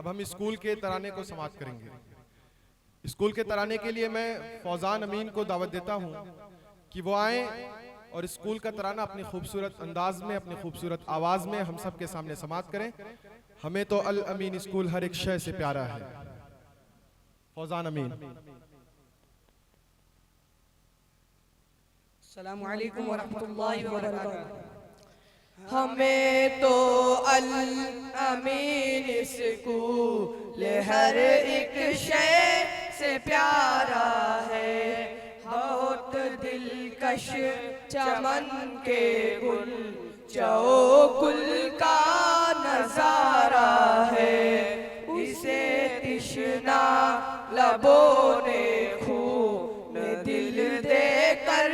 अब हम स्कूल के तराने को समाप्त करेंगे। स्कूल के तराने के लिए मैं फौजान अमीन को दावत देता हूं कि वो आए और स्कूल का तराना अपनी खूबसूरत अंदाज में, अपनी खूबसूरत आवाज में हम सब के सामने समाप्त करें। हमें तो अल अमीन स्कूल हर एक शय से प्यारा है। फौजान अमीन। अस्सलामु अलैकुम व रहमतुल्लाहि व बरकातहू। हमें तो अल अमीन स्कूल हर एक शय से प्यारा है। बहुत दिलकश चमन के गुल चौकुल का नजारा है। इसे तिश्ना लबों ने खून दिल देकर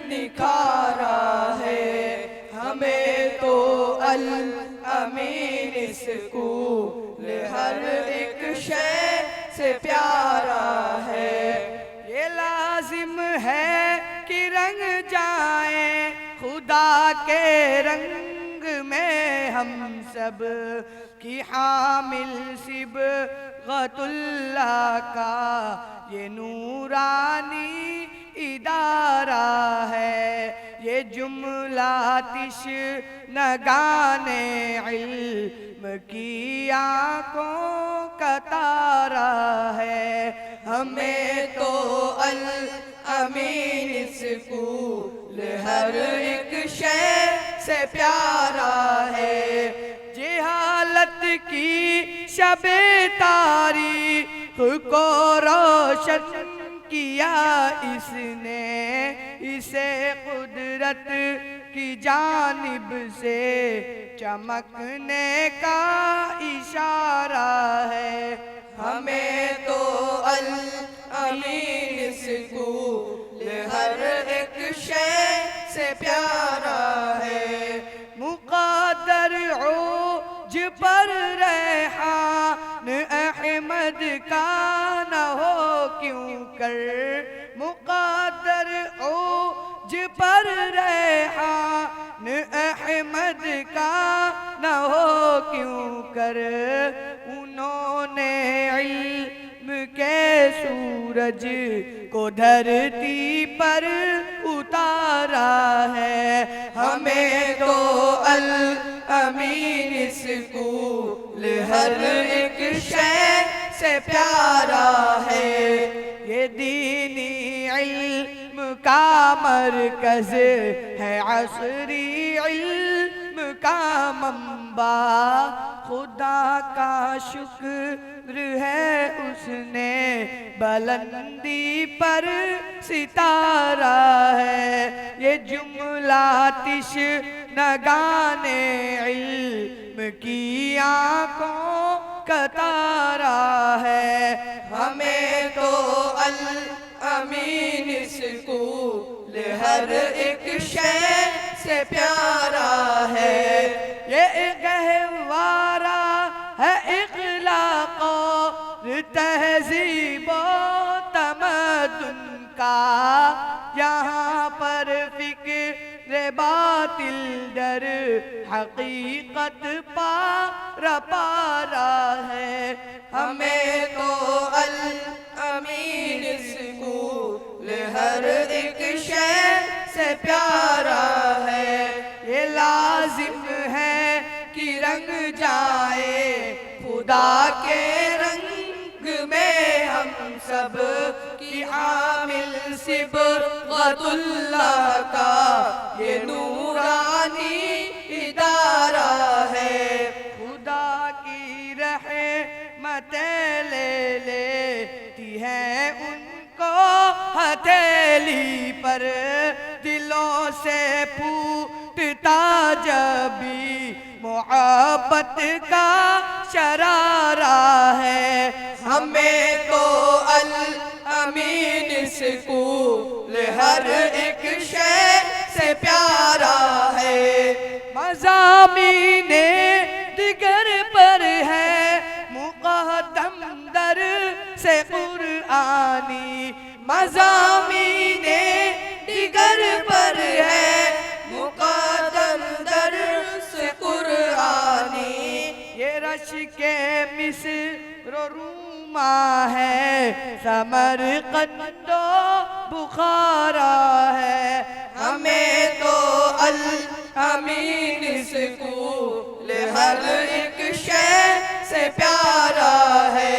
निखारा है। हमें तो अल अमीन स्कूल हर एक शय से प्यारा है। ये लाजिम है कि रंग जाए खुदा के रंग में हम सब की हामिल सिबगतुल्लाह का ये नूरानी इदारा है। ये जुमला तिश्नगाने इल्म की आँखों का तारा है। हमें तो अल अमीन स्कूल हर एक शय से प्यारा है। जहालत की शबे तारीख को रोशन किया इसने, इसे कुदरत की जानिब से चमकने का इशारा है। हमें तो अल अमीन स्कूल हर एक शय से प्यारा है। मुक़द्दर औज पर रेहान अहमद का न हो क्यों कर। मुक़द्दर औज पर रेहान अहमद का न हो क्यों कर। उन्होंने इल्म के सूरज को धरती पर उतारा है। हमें तो अल अमीन स्कूल हर एक शय से प्यारा है। ये दीनी इल्म का मरकज है, असरी इल्म का मंबा। खुदा का शुक्र है उसने बुलंदी पर सितारा है। ये जुमला तिश्नगाने इल्म की आँखों का तारा है। हमें तो अल अमीन स्कूल हर एक शय से प्यारा है। ये गहवारा है इखलाक़ और तहज़ीब तमद्दुन का। यहाँ पर फिक्र बातिल डर हकीकत पारा है। हमें तो अल अमीन स्कूल हर एक शय से प्यारा है। ये लाजिम है कि रंग जाए खुदा के रंग में हम सब की आमिल सिबगतुल्लाह का ये नूरानी इदारा है। खुदा की रहमतें ले लेती है उनको हथेली पर। दिलों से फूटता जब भी मोहब्बत का शरारा है। हमें तो अल अमीन स्कूल हर एक शय से प्यारा है। मज़ामीने दिगर पर है मुक़द्दम दर से कुरआनी। मज़ामीने दिगर पर है मुक़द्दम दर से कुरआनी। ये रश के मिस्र रूमा है, समरकंद बुखारा है। हमें तो अल अमीन स्कूल हर एक शय से प्यारा है।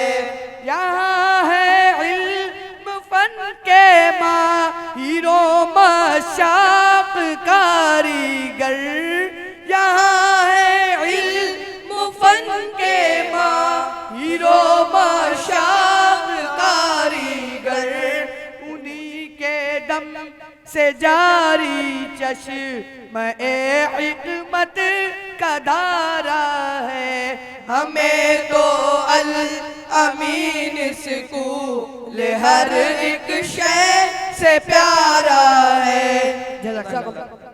यहाँ है इल्म फन के माहिरों मशाक कारीगर, यहाँ है इल्म फन के माहिरों मशाक कारीगर। उन्हीं के दम से जारी चश्म-ए हिकमत का धारा है। हमें तो अल अमीन स्कूल हर एक शय से प्यारा है। जज़ाकल्लाह।